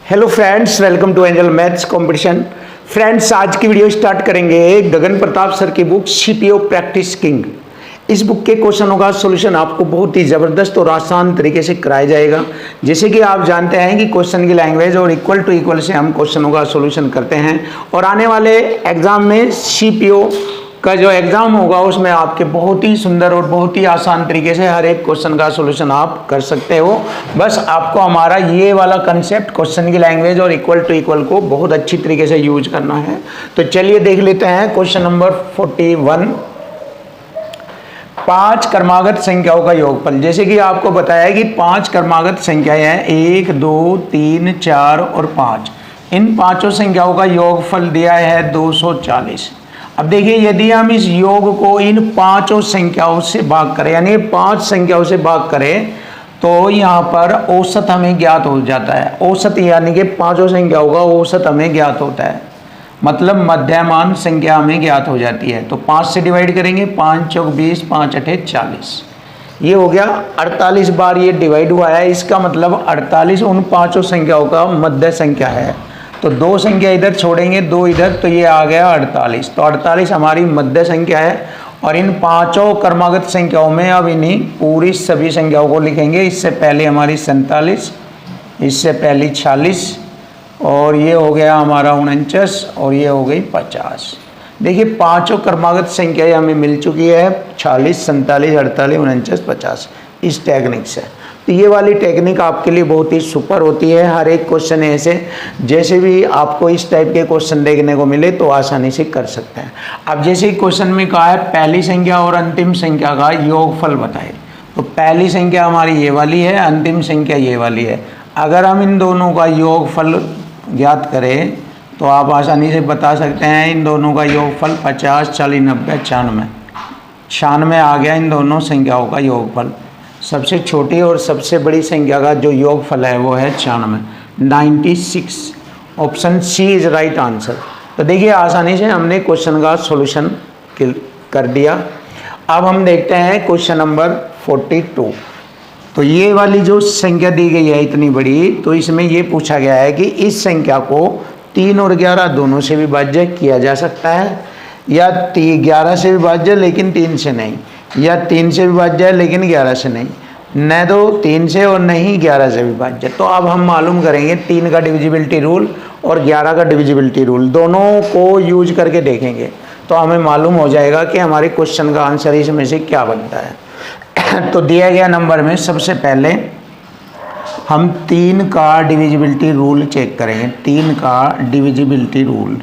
Hello friends, welcome to angel maths competition. Friends, आज की video start करेंगे Gagan Pratap sir की बुक सीपीओ प्रैक्टिस किंग। इस बुक के क्वेश्चनों का सॉल्यूशन आपको बहुत ही ज़बरदस्त और आसान तरीके से कराया जाएगा। जैसे कि आप जानते हैं कि क्वेश्चन की लैंग्वेज और इक्वल टू इक्वल से हम क्वेश्चनों का सॉल्यूशन करते हैं, और आने वाले एग्जाम में सीपीओ का जो एग्ज़ाम होगा उसमें आपके बहुत ही सुंदर और बहुत ही आसान तरीके से हर एक क्वेश्चन का सॉल्यूशन आप कर सकते हो। बस आपको हमारा ये वाला कंसेप्ट क्वेश्चन की लैंग्वेज और इक्वल टू इक्वल को बहुत अच्छी तरीके से यूज करना है। तो चलिए देख लेते हैं क्वेश्चन नंबर 41। 5 क्रमागत संख्याओं का योगफल। जैसे कि आपको बताया कि 5 क्रमागत संख्याएं हैं, 1, 2, 3, 4 और 5। इन पांचों संख्याओं का योगफल दिया है 240। अब देखिए, यदि हम इस योग को इन पांचों संख्याओं से भाग करें, यानी 5 संख्याओं से भाग करें, तो यहाँ पर औसत हमें ज्ञात हो जाता है। औसत यानी कि पांचों संख्याओं का औसत हमें ज्ञात होता है, मतलब मध्यमान संख्या हमें ज्ञात हो जाती है। तो 5 से डिवाइड करेंगे, 5 चौक 20, 5 अठे 40। ये हो गया 48 बार ये डिवाइड हुआ है। इसका मतलब 48 उन पांचों संख्याओं का मध्य संख्या है। तो 2 संख्या इधर छोड़ेंगे, 2 इधर, तो ये आ गया 48। तो 48 हमारी मध्य संख्या है। और इन पांचों क्रमागत संख्याओं में अब इन्हीं पूरी सभी संख्याओं को लिखेंगे। इससे पहले हमारी 47, इससे पहली 46, और ये हो गया हमारा 49, और ये हो गई 50। देखिए, पांचों क्रमागत संख्याएं हमें मिल चुकी है, 46, 47, 48, 49, 50, इस टेक्निक से। तो ये वाली टेक्निक आपके लिए बहुत ही सुपर होती है। हर एक क्वेश्चन ऐसे, जैसे भी आपको इस टाइप के क्वेश्चन देखने को मिले तो आसानी से कर सकते हैं। अब जैसे क्वेश्चन में कहा है पहली संख्या और अंतिम संख्या का योगफल बताएं, तो पहली संख्या हमारी ये वाली है, अंतिम संख्या ये वाली है। अगर हम इन दोनों का योगफल ज्ञात करें तो आप आसानी से बता सकते हैं। इन दोनों का योगफल 50, 40, 90, 96। 96 आ गया इन दोनों संख्याओं का योगफल। सबसे छोटी और सबसे बड़ी संख्या का जो योगफल है वो है 96, 96। Option C is right answer. तो देखिए, आसानी से हमने क्वेश्चन का सॉल्यूशन कर दिया। अब हम देखते हैं क्वेश्चन नंबर 42। तो ये वाली जो संख्या दी गई है इतनी बड़ी, तो इसमें ये पूछा गया है कि इस संख्या को 3 और 11 दोनों से विभाज्य किया जा सकता है, या 11 से विभाज्य लेकिन 3 से नहीं, या 3 से विभाज्य है लेकिन 11 से नहीं, न तो 3 से और नहीं 11 से विभाज्य। तो अब हम मालूम करेंगे 3 का डिविजिबिलिटी रूल और 11 का डिविजिबिलिटी रूल, दोनों को यूज करके देखेंगे तो हमें मालूम हो जाएगा कि हमारे क्वेश्चन का आंसर इसमें से क्या बनता है। तो दिया गया नंबर में सबसे पहले हम 3 का डिविजिबिलिटी रूल चेक करेंगे। 3 का डिविजिबिलिटी रूल,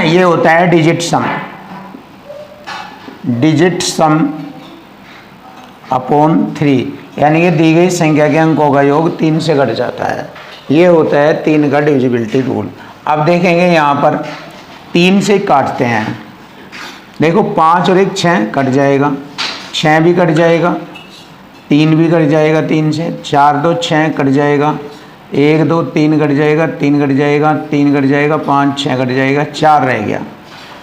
ये होता है डिजिट सम। डिजिट सम अपॉन 3, यानी कि दी गई संख्या के अंकों का योग 3 से घट जाता है। ये होता है 3 का डिविजिबिलिटी रूल। अब देखेंगे यहाँ पर 3 से काटते हैं। देखो, 5 और 1 6 कट जाएगा, 6 भी कट जाएगा, 3 भी कट जाएगा 3 से, 4 2 6 कट जाएगा, 1 2 3 कट जाएगा, 3 कट जाएगा, 3 कट जाएगा, 5 6 कट जाएगा, 4 रह गया।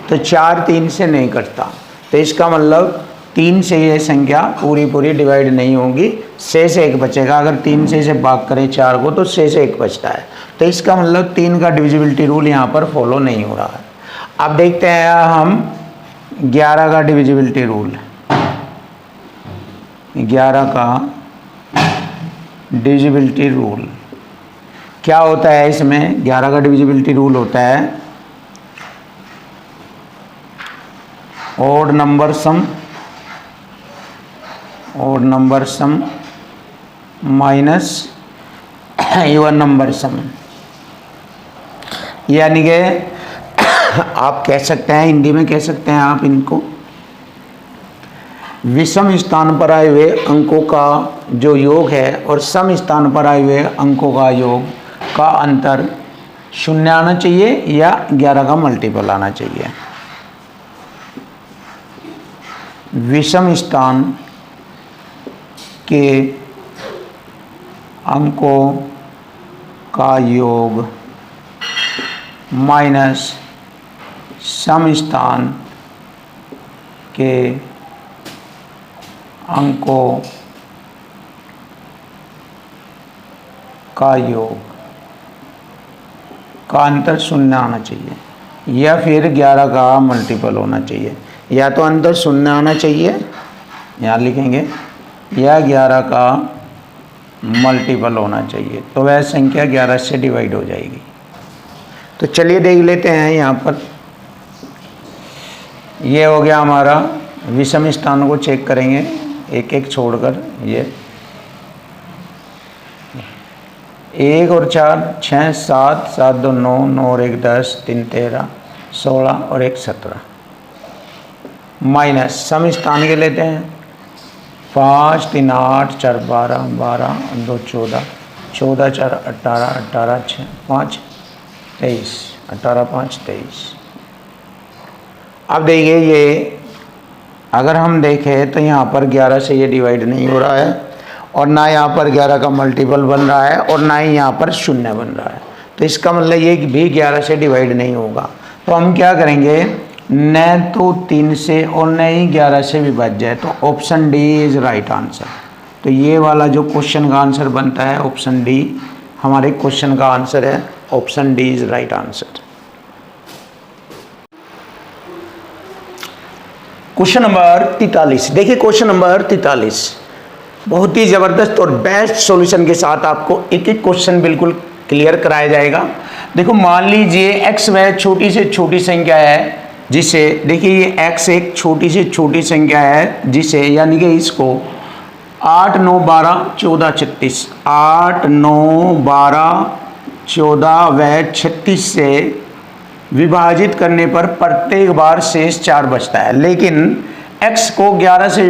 तो 4 3 से नहीं कटता, तो इसका मतलब 3 से ये संख्या पूरी डिवाइड नहीं होगी, 6 से 1 बचेगा। अगर 3 से इसे भाग करें 4 को तो 6 से 1 बचता है। तो इसका मतलब 3 का डिविजिबिलिटी रूल यहाँ पर फॉलो नहीं हो रहा है। अब देखते हैं हम 11 का डिविजिबिलिटी रूल। 11 का डिविजिबिलिटी रूल क्या होता है? इसमें 11 का डिविजिबिलिटी रूल होता है ऑड नंबर सम माइनस इवन नंबर सम। यानी कि आप कह सकते हैं, हिंदी में कह सकते हैं आप इनको, विषम स्थान पर आए हुए अंकों का जो योग है और सम स्थान पर आए हुए अंकों का योग का अंतर 0 आना चाहिए या 11 का मल्टीपल आना चाहिए। विषम स्थान के अंकों का योग माइनस सम स्थान के अंकों का योग का अंतर शून्य आना चाहिए या फिर 11 का मल्टीपल होना चाहिए। या तो अंतर शून्य आना चाहिए, यहाँ लिखेंगे, या 11 का मल्टीपल होना चाहिए, तो वह संख्या 11 से डिवाइड हो जाएगी। तो चलिए देख लेते हैं। यहाँ पर ये हो गया हमारा, विषम स्थानों को चेक करेंगे एक एक छोड़कर। ये 1 और 4 6 7 7 2 9 9 और 1 10 3 13 16 और 1 17 माइनस सम स्थान के लेते हैं। 5 3 8 4 12 12 2 14 14 4 18 18 6 5 23 18 5 23। अब देखिए, ये अगर हम देखें तो यहाँ पर 11 से ये डिवाइड नहीं हो रहा है, और ना यहाँ पर 11 का मल्टीपल बन रहा है, और ना ही यहाँ पर शून्य बन रहा है। तो इसका मतलब ये भी 11 से डिवाइड नहीं होगा। तो हम क्या करेंगे, न तो 3 से और न ही 11 से विभाज्य है, तो option D is right answer. तो ये वाला जो क्वेश्चन का आंसर बनता है, ऑप्शन डी हमारे क्वेश्चन का आंसर है। Option D is right answer. Question number 43। देखिए क्वेश्चन नंबर 43 बहुत ही ज़बरदस्त और बेस्ट सॉल्यूशन के साथ आपको एक एक क्वेश्चन बिल्कुल क्लियर कराया जाएगा। देखो, मान लीजिए x वह छोटी से छोटी संख्या है जिसे, देखिए ये x एक छोटी से छोटी संख्या है जिसे, यानी कि इसको 8 9 12 14 36 8 9 12 14 व 36 से विभाजित करने पर प्रत्येक बार शेष 4 बचता है। लेकिन x को 11 से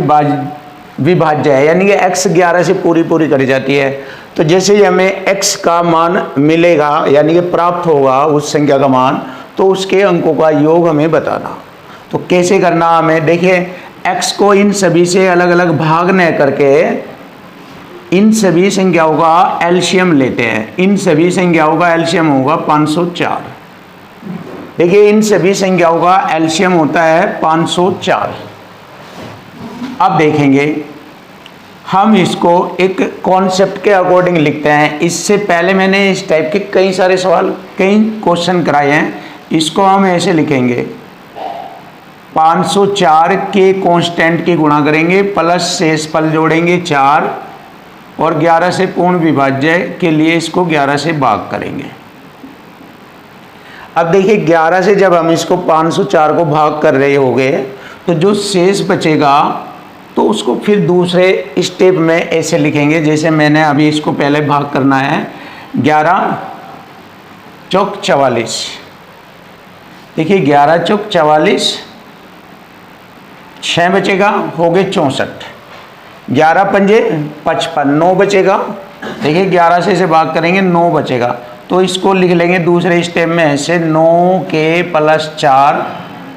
विभाज्य है, यानी कि x 11 से पूरी करी जाती है। तो जैसे ही हमें x का मान मिलेगा, यानी कि प्राप्त होगा उस संख्या का मान, तो उसके अंकों का योग हमें बताना। तो कैसे करना हमें, देखिए x को इन सभी से अलग अलग भाग न करके इन सभी संख्याओं का एलसीएम लेते हैं। इन सभी संख्याओं का एलसीएम होगा 504। देखिए इन सभी संख्याओं का एलसीएम होता है 504। अब देखेंगे हम इसको एक कॉन्सेप्ट के अकॉर्डिंग लिखते हैं। इससे पहले मैंने इस टाइप के कई सारे सवाल, कई क्वेश्चन कराए हैं। इसको हम ऐसे लिखेंगे, 504 के कांस्टेंट की गुणा करेंगे, प्लस शेषफल जोड़ेंगे 4, और 11 से पूर्ण विभाज्य के लिए इसको 11 से भाग करेंगे। अब देखिए 11 से जब हम इसको 504 को भाग कर रहे होंगे, तो जो शेष बचेगा तो उसको फिर दूसरे स्टेप में ऐसे लिखेंगे, जैसे मैंने अभी इसको पहले भाग करना है। 11 चौक 44, देखिए 11 चौक 44, 6 बचेगा, हो गए 64, 11 पंजे 55, 9 बचेगा। देखिए 11 से इसे भाग करेंगे, 9 बचेगा, तो इसको लिख लेंगे दूसरे स्टेप में ऐसे, 9 के प्लस 4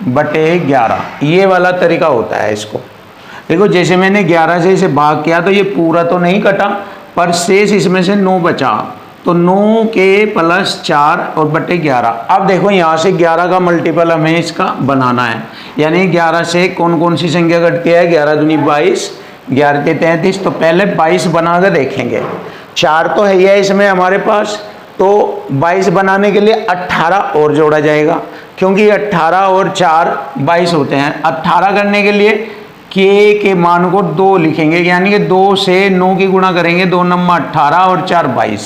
बटे 11। ये वाला तरीका होता है इसको। देखो जैसे मैंने 11 से इसे भाग किया तो ये पूरा तो नहीं कटा, पर शेष इसमें से 9 बचा, तो 9 के प्लस 4 और बटे 11। अब देखो यहाँ से 11 का मल्टीपल हमें इसका बनाना है, यानी 11 से कौन कौन सी संख्या घटती है, 11 दूनी 22, 11 के 33। तो पहले 22 बना कर देखेंगे। 4 तो है ही इसमें हमारे पास, तो 22 बनाने के लिए 18 और जोड़ा जाएगा, क्योंकि 18 और 4 22 होते हैं। 18 करने के लिए के मान को 2 लिखेंगे, यानी कि 2 से 9 की गुणा करेंगे, 2 नंबर 18 और 4 22,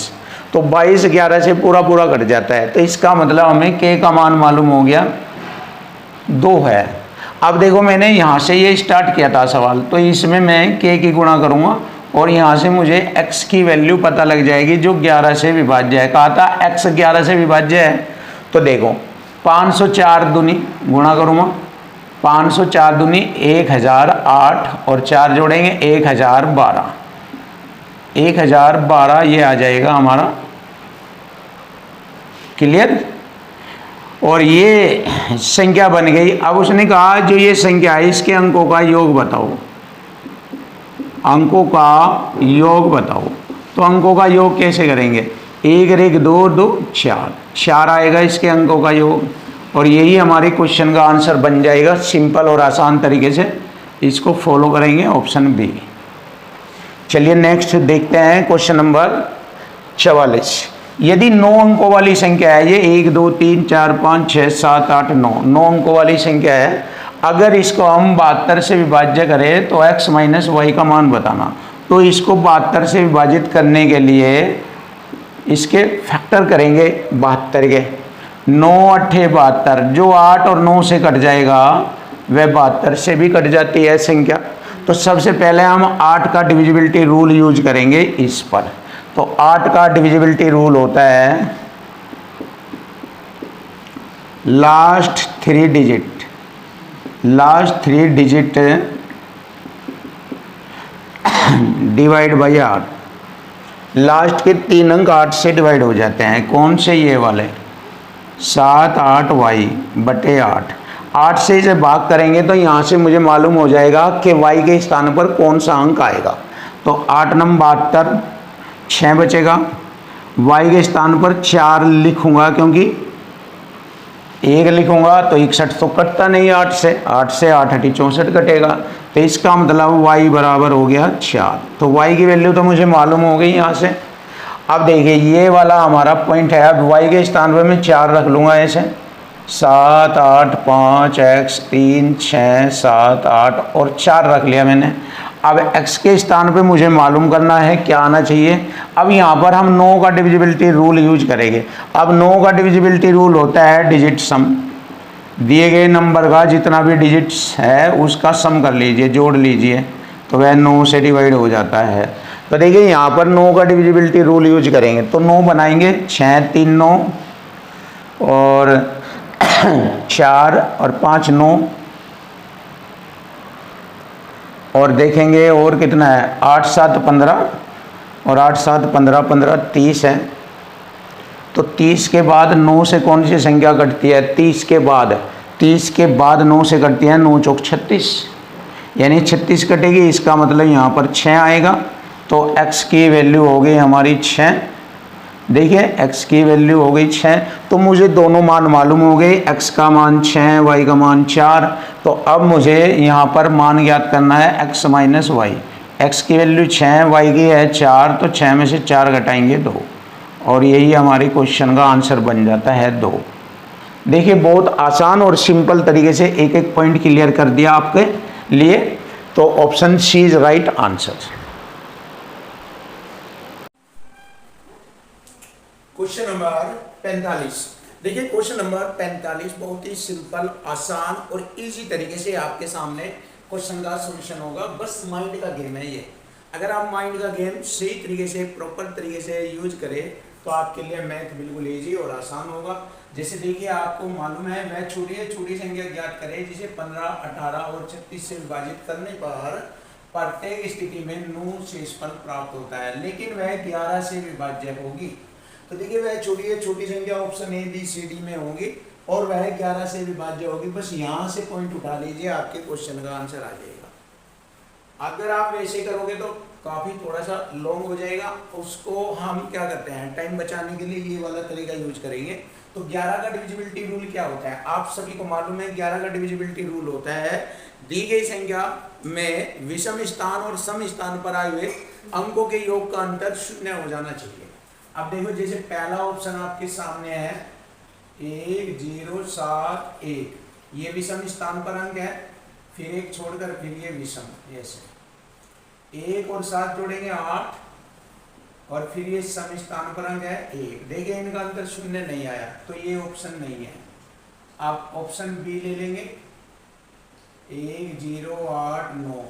तो 22 11 से पूरा कट जाता है। तो इसका मतलब हमें के का मान मालूम हो गया 2 है। अब देखो मैंने यहाँ से ये स्टार्ट किया था सवाल, तो इसमें मैं के की गुणा करूँगा और यहाँ से मुझे x की वैल्यू पता लग जाएगी जो 11 से विभाज्य है। कहा था x 11 से विभाज्य है, तो देखो 504 दूनी गुणा करूँगा, 504 दूनी 1008 और 4 जोड़ेंगे 1012, 1012 ये आ जाएगा हमारा। क्लियर। और ये संख्या बन गई। अब उसने कहा जो ये संख्या है इसके अंकों का योग बताओ, अंकों का योग बताओ। तो अंकों का योग कैसे करेंगे, 1 1 2 2 4, 4 आएगा इसके अंकों का योग, और यही हमारे क्वेश्चन का आंसर बन जाएगा सिंपल और आसान तरीके से। इसको फॉलो करेंगे, ऑप्शन बी। चलिए नेक्स्ट देखते हैं क्वेश्चन नंबर 44। यदि 9 अंकों वाली संख्या है, ये 1 2 3 4 5 6 7 8 9 अंकों वाली संख्या है, अगर इसको हम 72 से विभाज्य करें तो x माइनस वाई का मान बताना। तो इसको 72 से विभाजित करने के लिए इसके फैक्टर करेंगे 72 के। 9 8 72, जो 8 और 9 से कट जाएगा वह 72 से भी कट जाती है संख्या। तो सबसे पहले हम 8 का डिविजिबिलिटी रूल यूज करेंगे इस पर। तो 8 का डिविजिबिलिटी रूल होता है last 3 digit divide by 8। Last के 3 अंक 8 से डिवाइड हो जाते हैं। कौन से? ये वाले 7 8 वाई बटे 8। 8 से इसे भाग करेंगे तो यहाँ से मुझे मालूम हो जाएगा कि y के स्थान पर कौन सा अंक आएगा। तो 8 नंबर 72, 6 बचेगा। y के स्थान पर 4 लिखूंगा, क्योंकि 1 लिखूंगा तो 61 तो कटता नहीं 8 से 8 8 64 कटेगा। तो इसका मतलब y बराबर हो गया 4। तो y की वैल्यू तो मुझे मालूम हो गई यहाँ से। अब देखिए ये वाला हमारा पॉइंट है। अब y के स्थान पर मैं 4 रख लूँगा ऐसे, 7 8 5 x 3 6 7 8 और 4 रख लिया मैंने। अब x के स्थान पे मुझे मालूम करना है क्या आना चाहिए। अब यहाँ पर हम 9 का डिविजिबिलिटी रूल यूज करेंगे। अब 9 का डिविजिबिलिटी रूल होता है डिजिट सम। दिए गए नंबर का जितना भी डिजिट्स है उसका सम कर लीजिए, जोड़ लीजिए, तो वह 9 से डिवाइड हो जाता है। तो देखिए यहाँ पर 9 का डिविजिबिलिटी रूल यूज करेंगे तो 9 बनाएंगे, 6 3 9 और 4 और 5 9 और देखेंगे और कितना है, 8 7 15 और 8 7 15 15 30 है। तो 30 के बाद 9 से कौन सी संख्या कटती है? 30 के बाद 9 से कटती है 9 चौक 36, यानी 36 कटेगी। इसका मतलब यहाँ पर 6 आएगा। तो x की वैल्यू हो गई हमारी 6। देखिए x की वैल्यू हो गई 6। तो मुझे दोनों मान मालूम हो गए, x का मान 6, y का मान 4। तो अब मुझे यहाँ पर मान ज्ञात करना है x माइनस वाई। x की वैल्यू 6, y की है 4, तो 6 में से 4 घटाएंगे 2, और यही हमारे क्वेश्चन का आंसर बन जाता है 2। देखिए बहुत आसान और सिंपल तरीके से एक एक पॉइंट क्लियर कर दिया आपके लिए। तो option C is right answer. Question number 45। देखिए क्वेश्चन नंबर 45 बहुत ही सिंपल, आसान और इजी तरीके से आपके सामने क्वेश्चन का सॉल्यूशन होगा। बस माइंड का गेम है ये। अगर आप माइंड का गेम सही तरीके से, प्रॉपर तरीके से यूज करें तो आपके लिए मैथ बिल्कुल इजी और आसान होगा। जैसे देखिए आपको मालूम है वह छोटी संख्या ज्ञात करें जिसे 15, 18 और 36 से विभाजित करने पर प्रत्येक स्थिति में 9 शेषफल प्राप्त होता है, लेकिन वह 11 से विभाज्य होगी। तो देखिए वह छोटी संख्या option A B C D में होगी और वह 11 से विभाज्य होगी। बस यहाँ से पॉइंट उठा लीजिए, आपके क्वेश्चन का आंसर आ जाएगा। अगर आप वैसे करोगे तो काफी थोड़ा सा लॉन्ग हो जाएगा। उसको हम क्या करते हैं, टाइम बचाने के लिए ये वाला तरीका यूज करेंगे। तो 11 का डिविजिबिलिटी रूल क्या होता है आप सभी को मालूम है। 11 का डिविजिबिलिटी रूल होता है दी गई संख्या में विषम स्थान और सम स्थान पर आए हुए अंकों के योग का अंतर 0 हो जाना चाहिए। अब देखो जैसे पहला ऑप्शन आपके सामने है 1 0 7 1, ये विषम स्थान पर अंक है, फिर एक छोड़कर फिर ये विषम, ऐसे 1 और 7 जोड़ेंगे 8, और फिर ये सम स्थान पर अंक है 1। देखिए इनका अंतर 0 नहीं आया, तो ये ऑप्शन नहीं है। आप ऑप्शन बी ले लेंगे 1 0 8 9,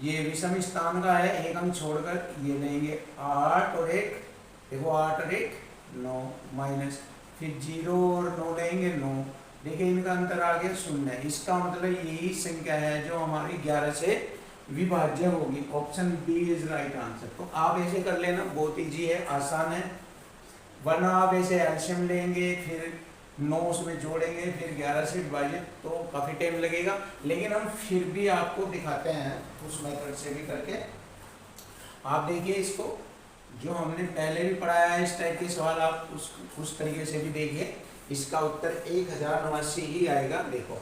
ये विषम स्थान का है, एक अंक छोड़कर ये लेंगे 8 और 1, देखो 8 और 1 9 माइनस, फिर 0 और 9 लेंगे 9, देखिए इनका अंतर आ गया 0। इसका मतलब यही संख्या है जो हमारी 11 से विभाज्य होगी। Option B is right answer. तो आप ऐसे कर लेना, बहुत इजी है, आसान है। वरना आप ऐसे एलसीएम लेंगे फिर 9 उसमें जोड़ेंगे फिर 11 से विभाजित, तो काफी टाइम लगेगा। लेकिन हम फिर भी आपको दिखाते हैं उस मेथड से भी करके। आप देखिए इसको, जो हमने पहले भी पढ़ाया है इस टाइप के सवाल, आप उस तरीके से भी देखिए। इसका उत्तर 1089 ही आएगा। देखो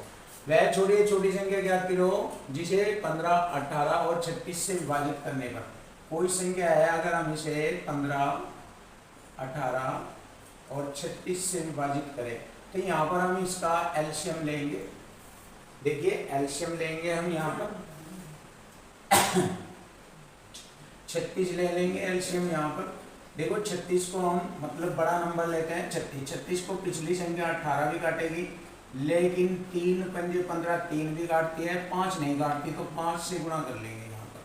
वह छोटी छोटी संख्या ज्ञात करो जिसे 15, 18 और 36 से विभाजित करने पर कोई संख्या है, अगर हम इसे 15, 18 और 36 से विभाजित करें तो यहाँ पर हम इसका एलसीएम लेंगे। देखिए एलसीएम लेंगे हम यहाँ पर 36 ले लेंगे एलसीएम यहाँ पर। देखो 36 को हम मतलब बड़ा नंबर लेते हैं 36 को पिछली संख्या 18 भी काटेगी, लेकिन 3 पंजे 15 3 भी काटती है, 5 नहीं काटती, तो 5 से गुणा कर लेंगे यहाँ पर।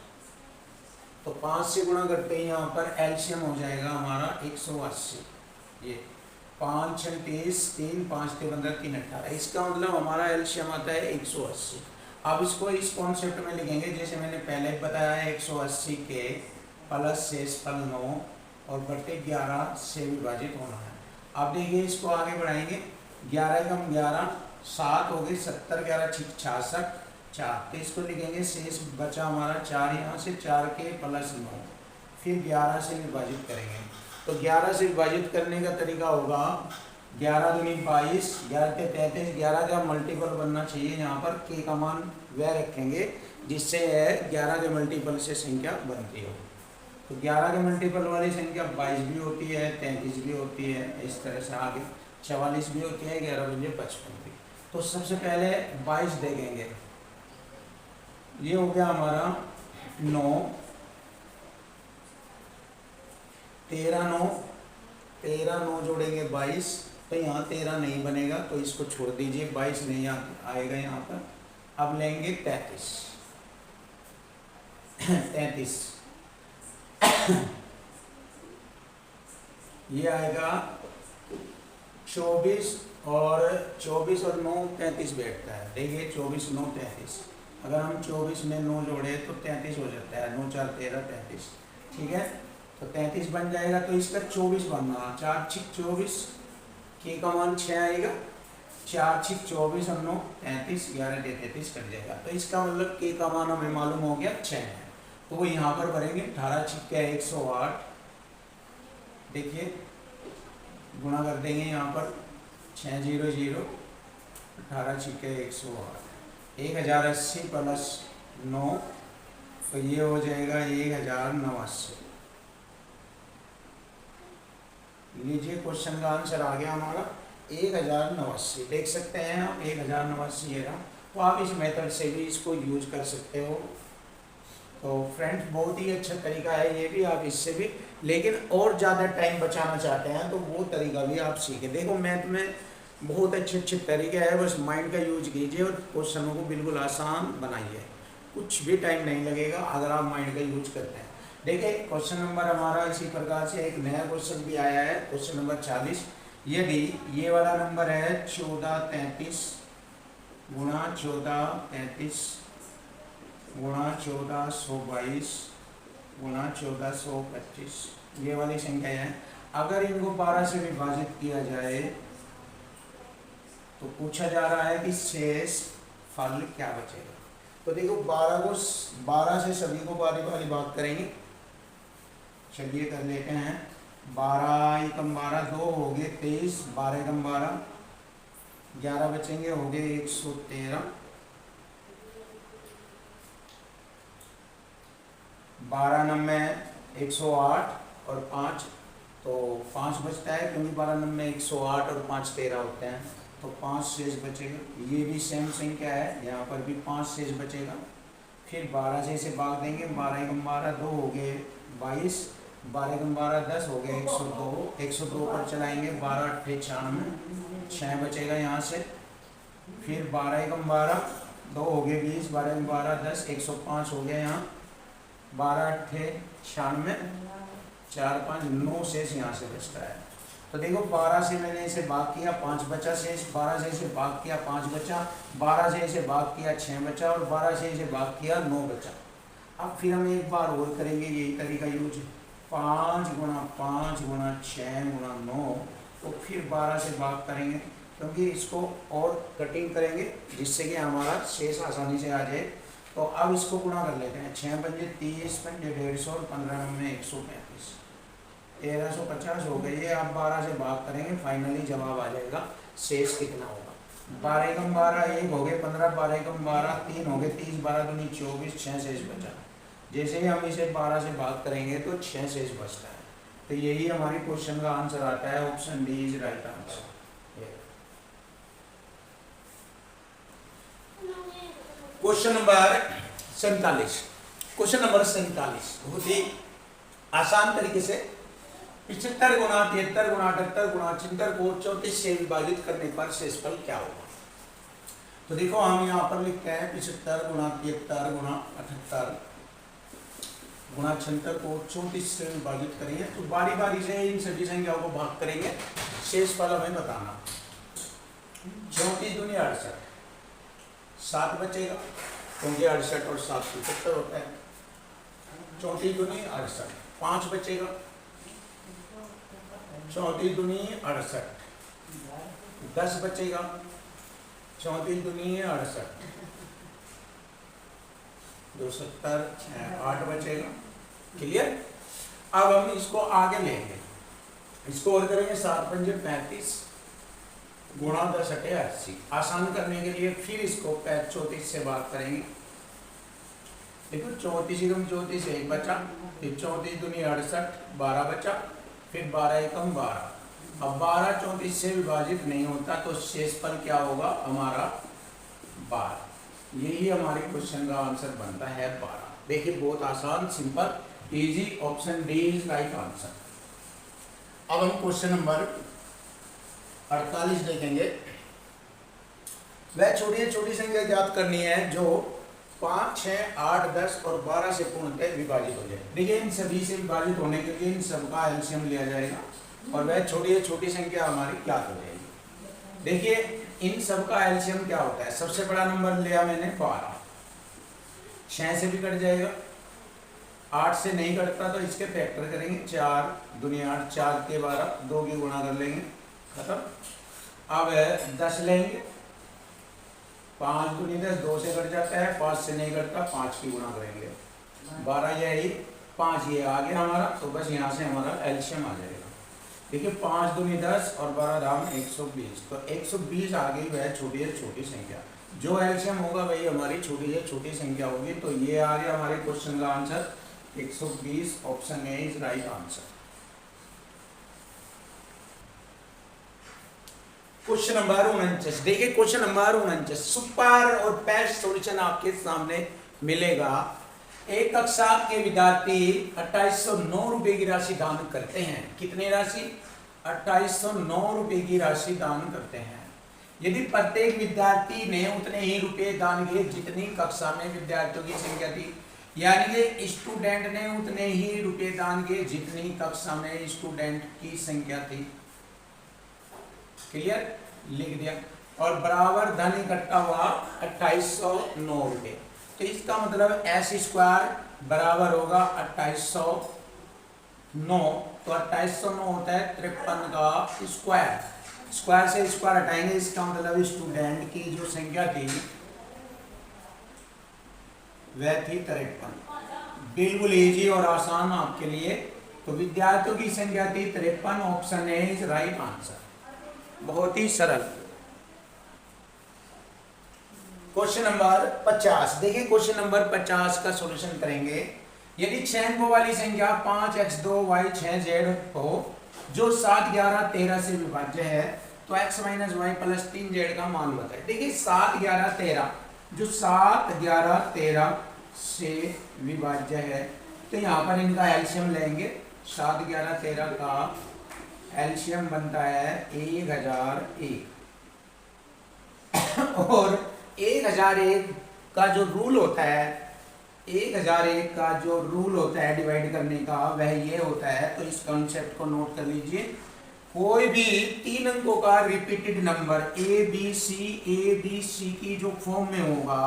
तो 5 से गुणा करते ही यहाँ पर एलसीएम हो जाएगा हमारा 180। ये 5 6 30, 3 5 3 15 3 18, इसका मतलब हमारा एलसीएम आता है 180। अब इसको इस कॉन्सेप्ट में लिखेंगे जैसे मैंने पहले बताया है, 180 के प्लस शेषफल 9 और बटे 11 से विभाजित होना है। अब देखिए इसको आगे बढ़ाएंगे, 11 कम 11 7 हो गई, 70 11 66 4, तो इसको लिखेंगे शेष बचा हमारा 4, यहाँ से 4 के प्लस 9, फिर 11 से विभाजित करेंगे। तो 11 से विभाजित करने का तरीका होगा 11 दूनी 22, 11 के 33, 11 का मल्टीपल बनना चाहिए, यहाँ पर के का मान वह रखेंगे जिससे 11 के मल्टीपल से संख्या बनती हो। तो 11 के मल्टीपल वाली संख्या 22 भी होती है, 33 भी होती है, इस तरह से आगे 44 भी होती है, 11 बजे 55 भी। तो सबसे पहले 22 देखेंगे, ये हो गया हमारा 9, 13 9 जोड़ेंगे 22, तो यहाँ 13 नहीं बनेगा तो इसको छोड़ दीजिए, 22 नहीं आएगा यहाँ पर। अब लेंगे 33 ये आएगा 24 और 9 33 बैठता है। देखिए 24 9 33, अगर हम 24 में 9 जोड़े तो 33 हो जाता है, 9 4 13 33, ठीक है। तो 33 बन जाएगा, तो इसका 24 बनना, 4 6 24, के का मान 6 आएगा, 4 6 24 और 9 33, 11 33 कट जाएगा। तो इसका मतलब के का मान हमें मालूम हो गया 6 है, तो वो यहाँ पर भरेंगे 18 6 108। देखिए गुणा कर देंगे यहाँ पर 6 0 0, 18 6 108, 1080 प्लस 9, तो ये हो जाएगा 1089। लीजिए क्वेश्चन का आंसर आ गया हमारा 1089। देख सकते हैं आप 1089 है। तो आप इस मेथड से भी इसको यूज कर सकते हो। तो फ्रेंड्स बहुत ही अच्छा तरीका है ये भी, आप इससे भी, लेकिन और ज़्यादा टाइम बचाना चाहते हैं तो वो तरीका भी आप सीखें। देखो मैथ में बहुत अच्छे तरीके हैं, बस माइंड का यूज कीजिए और क्वेश्चनों को बिल्कुल आसान बनाइए, कुछ भी टाइम नहीं लगेगा अगर आप माइंड का यूज करते हैं। देखिए क्वेश्चन नंबर हमारा इसी प्रकार से एक नया क्वेश्चन भी आया है, क्वेश्चन नंबर 40। यदि ये वाला नंबर है 1433 गुणा 1433 गुणा 1422 गुणा 1425, ये वाली संख्या है, अगर इनको 12 से विभाजित किया जाए तो पूछा जा रहा है कि शेष फल क्या बचेगा। तो देखो 12 से सभी को बारी बारी बात करेंगे। चलिए कर लेते हैं, 12 एकम 12 2 हो गए 23, 12 एकम 12 11 बचेंगे, हो गए 113, 12 नम्बे 108 और 5, तो 5 बचता है क्योंकि 12 नम्बे 108 और 5 13 होते हैं, तो 5 शेष बचेगा। ये भी सेम संख्या है, यहाँ पर भी 5 शेष बचेगा। फिर 12 से इसे भाग देंगे, 12 एकम 12 2 हो गए 22, 12 एकम 12 10 हो गए 102 पर चलाएंगे, 12 8 96, 6 बचेगा यहाँ से। फिर 12 एकम 12 2 हो गए 20, 12 एकम 12 10, 105 हो गया यहाँ, 12 8 96, 4 5 9 शेष यहाँ से बचता है। तो देखो 12 से मैंने इसे भाग किया 5 बचा शेष, 12 से इसे भाग किया 5 बचा, 12 से इसे भाग किया 6 बचा और 12 से इसे भाग किया 9 बचा। अब फिर हम एक बार और करेंगे यही तरीका यूज, 5 गुणा 5 गुणा 6 गुणा 9, तो फिर 12 से भाग करेंगे क्योंकि इसको और कटिंग करेंगे जिससे कि हमारा शेष आसानी से आ जाए। तो अब इसको गुणा कर लेते हैं, 6 पंजे 30 पंजे 150 और 15 नम्बे 135, 1350 हो गई है। अब 12 से भाग करेंगे, फाइनली जवाब आ जाएगा शेष कितना होगा। 12 एकम 12, 1 हो गए 15, 12 एकम 12, 3 हो गए 30, 12 दूनी 24, 6 शेष बचा। जैसे ही हम इसे 12 से भाग करेंगे तो 6 शेष बचता है। तो यही हमारी क्वेश्चन का आंसर आता है, option D is right answer. Question number 47, question number 47 बहुत ही आसान तरीके से 75 गुना 73 गुना 78 गुना 76 को 34 से विभाजित करने पर शेषफल क्या होगा। तो देखो हम यहाँ पर लिखते हैं 75 गुना 73 गुना 78 गुना 76 को 34 से विभाजित करेंगे। तो बारी बारी से इन सभी संख्याओं को भाग करेंगे, शेषफल हमें बताना। 34 दूनी 68, 7 बचेगा क्योंकि 68 और 7 75 होता है। 34 दूनी 68, 5 बचेगा, 34 दूनी 68, 10 बचेगा, 34 दूनी 68, 270, 8 बचेगा। क्लियर। अब हम इसको आगे लेंगे, इसको और करेंगे 7 पंजे 35 गुणा 10 अटे 80। आसान करने के लिए फिर इसको 34 से भाग करेंगे। देखो 34 एकम 34 1 बचा, फिर 34 दूनी 68, 12 बचा, फिर 12 एकम 12। अब 12 34 से विभाजित नहीं होता तो शेषफल क्या होगा हमारा 12। यही हमारे क्वेश्चन का आंसर बनता है 12। देखिए बहुत आसान, simple, easy, option D is right answer. अब हम क्वेश्चन नंबर 48 देखेंगे। वह छोटी संख्या ज्ञात करनी है जो 5, 6, 8, 10 और 12 से पूर्णतः विभाजित हो जाए। देखिए इन सभी से विभाजित होने के लिए इन सबका एलसीएम लिया जाएगा और वह छोटी संख्या हमारी ज्ञात हो जाएगी। देखिए इन सबका एलसीएम क्या होता है। सबसे बड़ा नंबर लिया मैंने 12, 6 से भी कट जाएगा, 8 से नहीं कटता तो इसके फैक्टर करेंगे, 4 दूनी 8, 4 के 12, 2 की गुणा कर लेंगे, खत्म। अब 10 लेंगे, 5 दूनी 10, 2 से कट जाता है, 5 से नहीं कटता, 5 की गुणा करेंगे, 12 यही 5 ये आ गया हमारा। तो बस यहाँ से हमारा एलसीएम आ जाएगा। देखिए 5 दूनी 10 और 12 दाम 120, तो 120 आ गई वह छोटी संख्या। जो एलसीएम होगा वही हमारी छोटी संख्या होगी। तो ये आ गया हमारे क्वेश्चन का answer 120, option A is right answer. Question number 49, देखिए क्वेश्चन नंबर 49 सुपर और बेस्ट सॉल्यूशन आपके सामने मिलेगा। एक कक्षा के विद्यार्थी 2809 रुपए की राशि दान करते हैं। कितनी राशि? 2809 रुपए की राशि दान करते हैं। यदि प्रत्येक विद्यार्थी ने उतने ही रुपए दान किए जितनी कक्षा में विद्यार्थियों की संख्या थी, यानी कि स्टूडेंट ने उतने ही रुपए दान किए जितनी कक्षा में स्टूडेंट की संख्या थी। क्लियर, लिख दिया। और बराबर धन इकट्ठा हुआ 2809 रुपए। तो इसका मतलब एस स्क्वायर बराबर होगा 2809। तो 2809 होता है 53 का स्क्वायर। स्क्वायर से स्क्वायर हटाएंगे, इसका मतलब स्टूडेंट की जो संख्या थी वह थी 53। बिल्कुल इजी और आसान आपके लिए। तो विद्यार्थियों की संख्या थी 53, option A is right answer. बहुत ही सरल। क्वेश्चन नंबर 50, देखिए क्वेश्चन नंबर 50 का सॉल्यूशन करेंगे। यदि 6 अंकों वाली संख्या 5x2y 6z हो जो 7, 11, 13 से विभाज्य है तो x - y + 3z का मान बताएं। देखिए 7, 11, 13 जो 7, 11, 13 से विभाज्य है तो यहाँ पर इनका एलसीएम लेंगे। 7, 11, 13 का एलसीएम बनता है 1001 और 1001 का जो रूल होता है, 1001 का जो रूल होता है डिवाइड करने का वह ये होता है। तो इस कॉन्सेप्ट को नोट कर लीजिए। कोई भी 3 अंकों का repeated number A B C की जो फॉर्म में होगा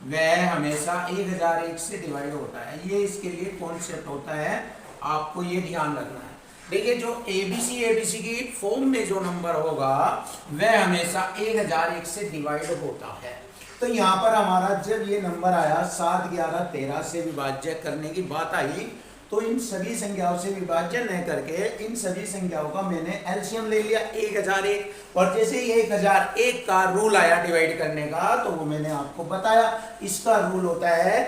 वह हमेशा 1001 से डिवाइड होता है। ये इसके लिए कॉन्सेप्ट होता है, आपको ये ध्यान रखना है। देखिए जो एबीसी की फॉर्म में जो नंबर होगा वह हमेशा 1001 से डिवाइड होता है। तो यहाँ पर हमारा जब ये नंबर आया 7, 11, 13 से विभाज्य करने की बात आई तो इन सभी संख्याओं से विभाज्य न करके इन सभी संख्याओं का मैंने एलसीएम ले लिया 1001, और जैसे ही 1001 का रूल आया डिवाइड करने का, तो वो मैंने आपको बताया। इसका रूल होता है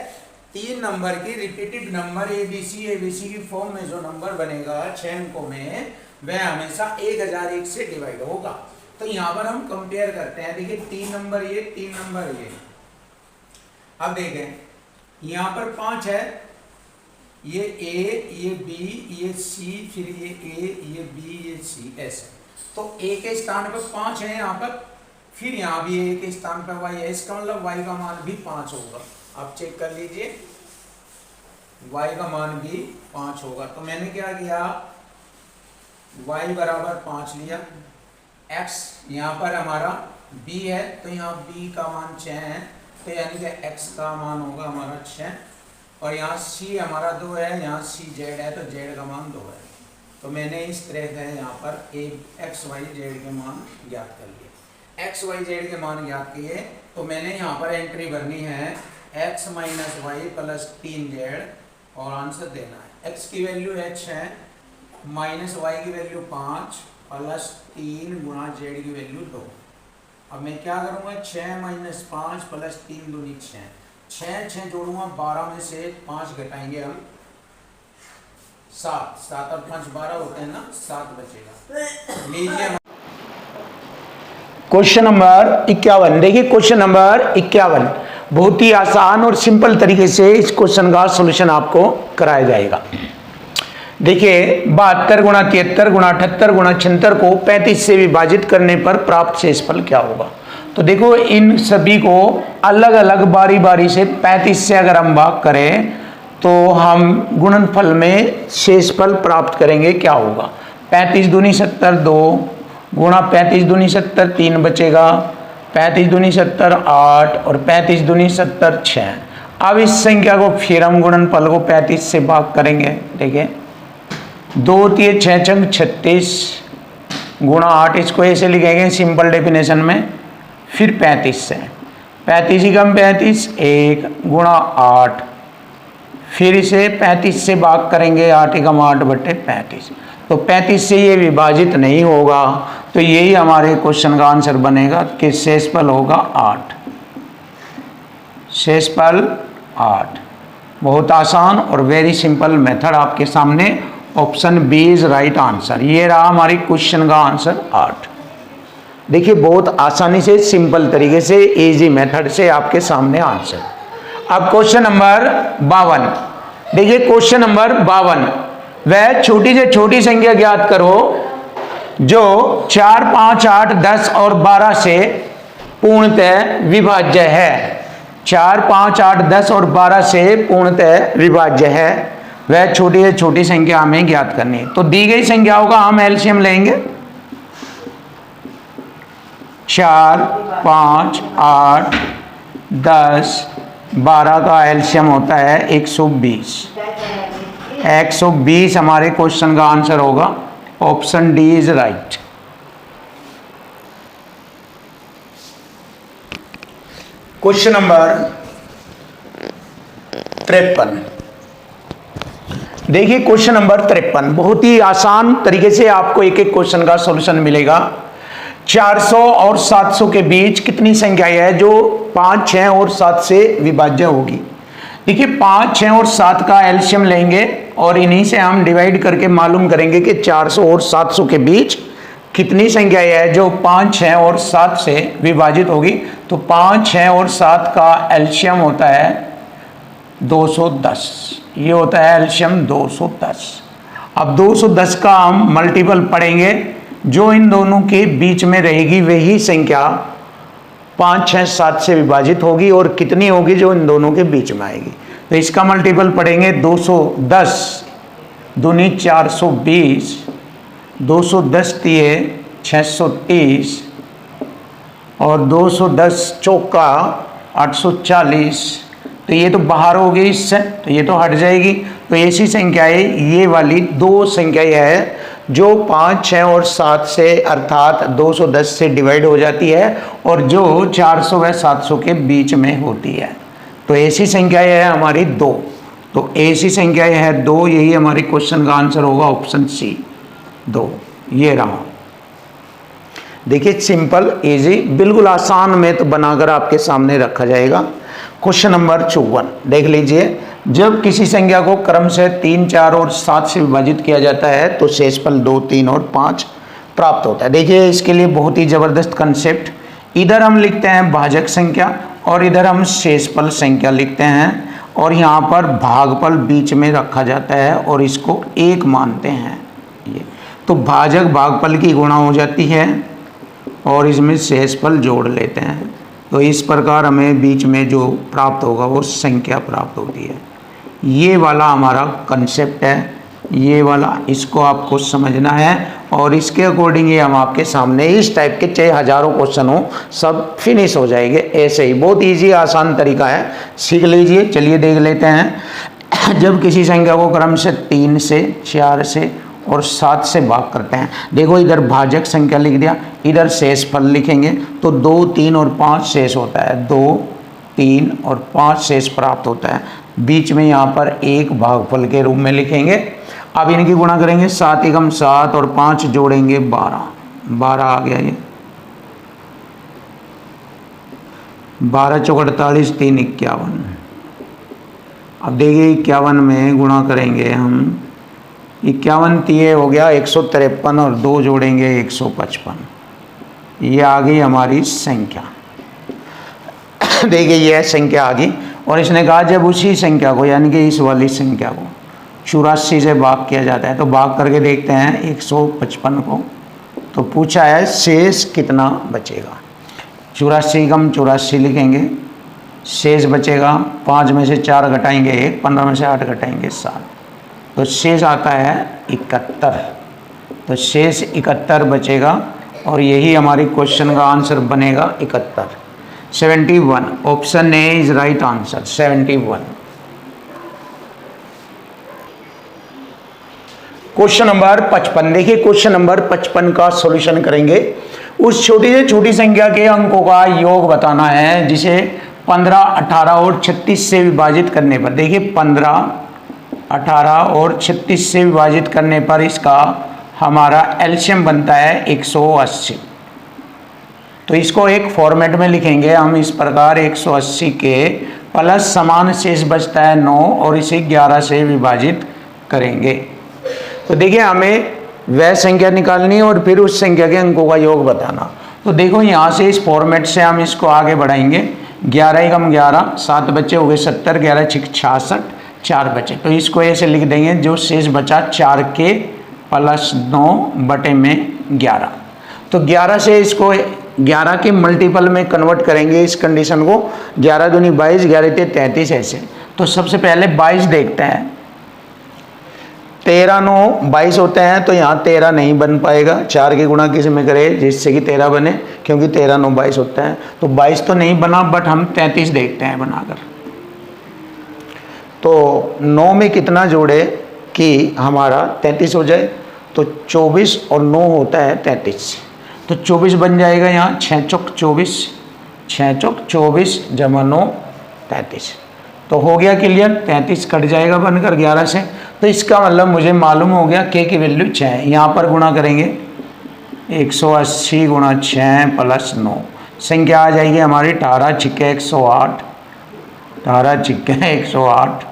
3 नंबर की रिपीटेड नंबर एबीसी की फॉर्म में जो नंबर बनेगा 6 अंकों में, वह हमेशा 1001 से डिवाइड होगा। तो यहाँ पर हम कंपेयर करते हैं। देखिए 3 नंबर ये, 3 नंबर ये। अब देखें यहाँ पर 5 है, ये ए, ये बी, ये सी, फिर ये ए, ये बी, ये सी, ऐसे। तो ए के स्थान पर 5 है यहाँ पर, फिर यहाँ भी ए के स्थान पर वाई है। इसका मतलब वाई का मान भी 5 होगा। आप चेक कर लीजिए, y का मान भी 5 होगा। तो मैंने क्या किया, y बराबर 5 लिया, x यहाँ पर हमारा b है, तो यहाँ b का मान 6 है, तो यानी कि x का मान होगा हमारा 6, और यहाँ c हमारा 2 है, यहाँ c z है, तो z का मान 2 है। तो मैंने इस तरह से यहाँ पर x y z के मान ज्ञात कर लिए। x y z के मान ज्ञात किए, तो मैंने यहाँ पर एंट्री भरनी है x minus Y plus 3z, और आंसर देना है। x की वैल्यू है 6, माइनस वाई की वैल्यू 5, प्लस 3 गुणा z की वैल्यू 2। अब मैं क्या करूँगा, 6 माइनस 5 प्लस 3 दूनी 6, 6 जोड़ूंगा, 12 में से 5 घटाएंगे हम 7, 7 और 5 12 होते हैं ना, 7 बचेगा। लीजिए क्वेश्चन नंबर 51। देखिए क्वेश्चन नंबर 51 बहुत ही आसान और सिंपल तरीके से इस क्वेश्चन का सॉल्यूशन आपको कराया जाएगा। देखिए 72 गुणा 73 गुणा 78 गुणा 76 को 35 से विभाजित करने पर प्राप्त शेषफल क्या होगा। तो देखो इन सभी को अलग अलग बारी बारी से 35 से अगर हम भाग करें तो हम गुणनफल में शेषफल प्राप्त करेंगे। क्या होगा, 35 दूनी 70 2 गुणा 35 दूनी 70 3 बचेगा, 35 दूनी 70 8 और 35 दूनी 70 6। अब इस संख्या को फिर हम गुणनफल को 35 से भाग करेंगे। देखिए 2 3 6 छंग 36 गुणा 8, इसको ऐसे लिखेंगे सिंपल डेफिनेशन में, फिर 35 से, 35 ही कम 35 1 गुणा 8, फिर इसे 35 से भाग करेंगे, 8 ही कम 8 बटे 35। तो 35 से ये विभाजित नहीं होगा, तो यही हमारे क्वेश्चन का आंसर बनेगा कि शेषफल होगा 8। शेषफल 8। बहुत आसान और वेरी सिंपल मेथड आपके सामने। Option B is right answer. ये रहा हमारी क्वेश्चन का आंसर 8। देखिए बहुत आसानी से सिंपल तरीके से इजी मेथड से आपके सामने आंसर। अब क्वेश्चन नंबर 52। देखिए क्वेश्चन नंबर 52, वह छोटी से छोटी संख्या ज्ञात करो जो 4 5 8 10 और 12 से पूर्णतः विभाज्य है। 4 5 8 10 और 12 से पूर्णतः विभाज्य है, वह छोटी से छोटी संख्या हमें ज्ञात करनी है। तो दी गई संख्याओं का हम एलसीएम लेंगे। 4 5 8 10 12 का एलसीएम होता है 120। 120 हमारे क्वेश्चन का आंसर होगा। Option D is right. Question number 53। देखिए क्वेश्चन नंबर 53 बहुत ही आसान तरीके से आपको एक एक क्वेश्चन का सॉल्यूशन मिलेगा। 400 और 700 के बीच कितनी संख्याएं है जो 5 6 और 7 से विभाज्य होगी। देखिए 5 6 और 7 का एलसीएम लेंगे और इन्हीं से हम डिवाइड करके मालूम करेंगे कि 400 और 700 के बीच कितनी संख्याएं है जो 5 6 और 7 से विभाजित होगी। तो 5 6 और 7 का एलसीएम होता है 210। ये होता है एलसीएम 210। अब 210 का हम मल्टीपल पढ़ेंगे, जो इन दोनों के बीच में रहेगी वही संख्या 5 6 7 से विभाजित होगी, और कितनी होगी जो इन दोनों के बीच में आएगी। तो इसका मल्टीपल पढ़ेंगे 210 दूनी 420, 210 तिये 630 और 210 चौका 840। तो ये तो बाहर हो गई इससे, तो ये तो हट जाएगी। तो ऐसी संख्याएं, ये वाली दो संख्याएं है जो 5 6 और 7 से अर्थात 210 से डिवाइड हो जाती है और जो 400 व 700 के बीच में होती है। तो ऐसी संख्याएं है हमारी दो। तो ऐसी संख्या है 2, यही हमारे क्वेश्चन का आंसर होगा ऑप्शन सी 2। ये रहा। देखिए सिंपल इजी बिल्कुल आसान में तो बनाकर आपके सामने रखा जाएगा। क्वेश्चन नंबर 54 देख लीजिए। जब किसी संख्या को क्रम से 3, 4 और 7 से विभाजित किया जाता है तो शेषफल 2, 3 और 5 प्राप्त होता है। देखिए इसके लिए बहुत ही जबरदस्त कंसेप्ट, इधर हम लिखते हैं भाजक संख्या और इधर हम शेषफल संख्या लिखते हैं और यहाँ पर भागफल बीच में रखा जाता है और इसको 1 मानते हैं। ये तो भाजक भागफल की गुणा हो जाती है और इसमें शेषफल जोड़ लेते हैं, तो इस प्रकार हमें बीच में जो प्राप्त होगा वो संख्या प्राप्त होती है। ये वाला हमारा कंसेप्ट है, ये वाला इसको आपको समझना है और इसके अकॉर्डिंग ही हम आपके सामने इस टाइप के चाहे हजारों क्वेश्चन हो सब फिनिश हो जाएंगे। ऐसे ही बहुत इजी आसान तरीका है, सीख लीजिए। चलिए देख लेते हैं। जब किसी संख्या को क्रम से 3 से 4 से और 7 से भाग करते हैं, देखो इधर भाजक संख्या लिख दिया, इधर शेषफल लिखेंगे तो 2, 3 और 5 शेष होता है, 2, 3 और 5 शेष प्राप्त होता है। बीच में यहाँ पर 1 भागफल के रूप में लिखेंगे। अब इनकी गुणा करेंगे, 7 एकम 7 और 5 जोड़ेंगे 12, 12 आ गया ये, 12 चौक 48, 3 51। अब देखिए 51 में गुणा करेंगे हम, 51 तिये हो गया 153 और 2 जोड़ेंगे 155। ये आ गई हमारी संख्या। देखिए यह संख्या आ गई और इसने कहा जब उसी संख्या को यानी कि इस वाली संख्या को 84 से भाग किया जाता है, तो भाग करके देखते हैं 155 को, तो पूछा है शेष कितना बचेगा। 84 कम 84 लिखेंगे, शेष बचेगा 5 में से 4 घटाएंगे 1, 15 में से 8 घटाएंगे 7, तो शेष आता है 71। तो शेष 71 बचेगा और यही हमारी क्वेश्चन का आंसर बनेगा 71, 71। Option A is right answer 71। Question number 55 देखिए, क्वेश्चन नंबर 55 का सॉल्यूशन करेंगे। उस छोटी से छोटी संख्या के अंकों का योग बताना है जिसे 15, 18 और 36 से विभाजित करने पर, देखिए 15, 18 और 36 से विभाजित करने पर इसका हमारा एलसीएम बनता है 180। तो इसको एक फॉर्मेट में लिखेंगे हम इस प्रकार, 180 के प्लस समान शेष बचता है 9 और इसे 11 से विभाजित करेंगे। तो देखिए हमें वह संख्या निकालनी है और फिर उस संख्या के अंकों का योग बताना। तो देखो यहाँ से इस फॉर्मेट से हम इसको आगे बढ़ाएंगे। 11 एकम 11, 7 बच्चे हो गए 70, 11 छिक 66, 4 बचे। तो इसको ऐसे लिख देंगे जो शेष बचा 4 के प्लस 9 बटे में 11। तो 11 से इसको 11 के मल्टीपल में कन्वर्ट करेंगे इस कंडीशन को। 11 दूनी 22, 11 ते 33 ऐसे। तो सबसे पहले 22 देखते हैं। 13, 9, 22 होते हैं तो यहाँ 13 नहीं बन पाएगा। 4 की गुणा किस में करें जिससे कि 13 बने, क्योंकि 13, 9, 22 होता है। तो 22 तो नहीं बना, बट हम 33 देखते हैं बनाकर। तो 9 में कितना जोड़े कि हमारा 33 हो जाए, तो 24 और 9 होता है 33। तो 24 बन जाएगा यहाँ, 6 चौक 24, 6 चौक 24 जमा 9 33। तो हो गया क्लियर, 33 कट जाएगा बनकर 11 से। तो इसका मतलब मुझे मालूम हो गया के की वैल्यू 6 है। यहाँ पर गुणा करेंगे 180 गुणा 6 प्लस 9, संख्या आ जाएगी हमारी 18 छिक्के 108, 18 छिक्के 108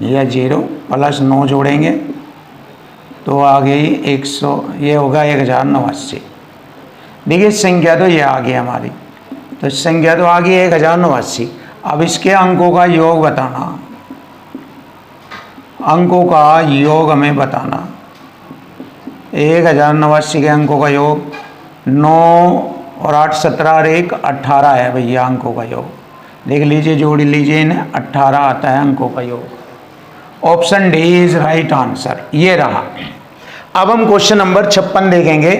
यह 0 प्लस 9 जोड़ेंगे तो आ गई 100, ये होगा 1089। देखिए संख्या तो ये आ गई हमारी, तो संख्या तो आ गई 1089। अब इसके अंकों का योग बताना, अंकों का योग हमें बताना। 1089 के अंकों का योग 9 और 8 17 और 1 18 है भैया अंकों का योग। देख लीजिए, जोड़ लीजिए इन्हें, 18 आता है अंकों का योग। Option D is right answer, ये रहा। अब हम क्वेश्चन नंबर 56 देखेंगे।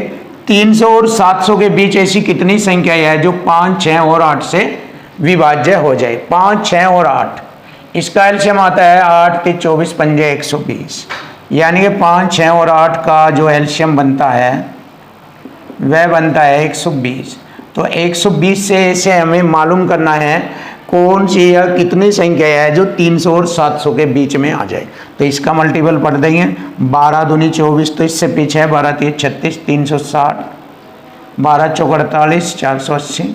300 और 700 के बीच ऐसी कितनी संख्या है जो 5, 6 और 8 से विभाज्य हो जाए। 5, 6 और 8, इसका एलसीएम आता है 8 ते 24 पंजे 120, यानी कि 5, 6 और 8 का जो एलसीएम बनता है वह बनता है 120। तो 120 से ऐसे हमें मालूम करना है कौन सी या कितनी संख्या है जो 300 और 700 के बीच में आ जाए। तो इसका मल्टीपल पढ़ देंगे, 12 दूनी 24, तो इससे पीछे है 12 3 36, 360, 12 चौक 48, 480,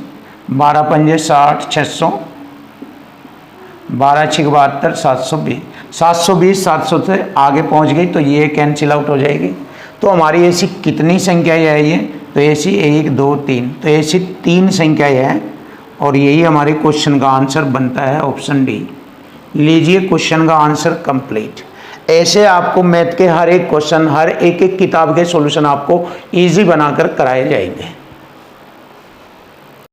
12 पंजे 60, 600, 12 6 72, 720, 720 700 से आगे पहुंच गई तो ये कैंसिल आउट हो जाएगी। तो हमारी ऐसी कितनी संख्याएं है ये, तो ऐसी 1 2 3, तो ऐसी 3 संख्याएं हैं और यही हमारे क्वेश्चन का आंसर बनता है ऑप्शन डी। लीजिए क्वेश्चन का आंसर कंप्लीट। ऐसे आपको मैथ के हर एक क्वेश्चन, हर एक किताब के सॉल्यूशन आपको इजी बनाकर कराए जाएंगे।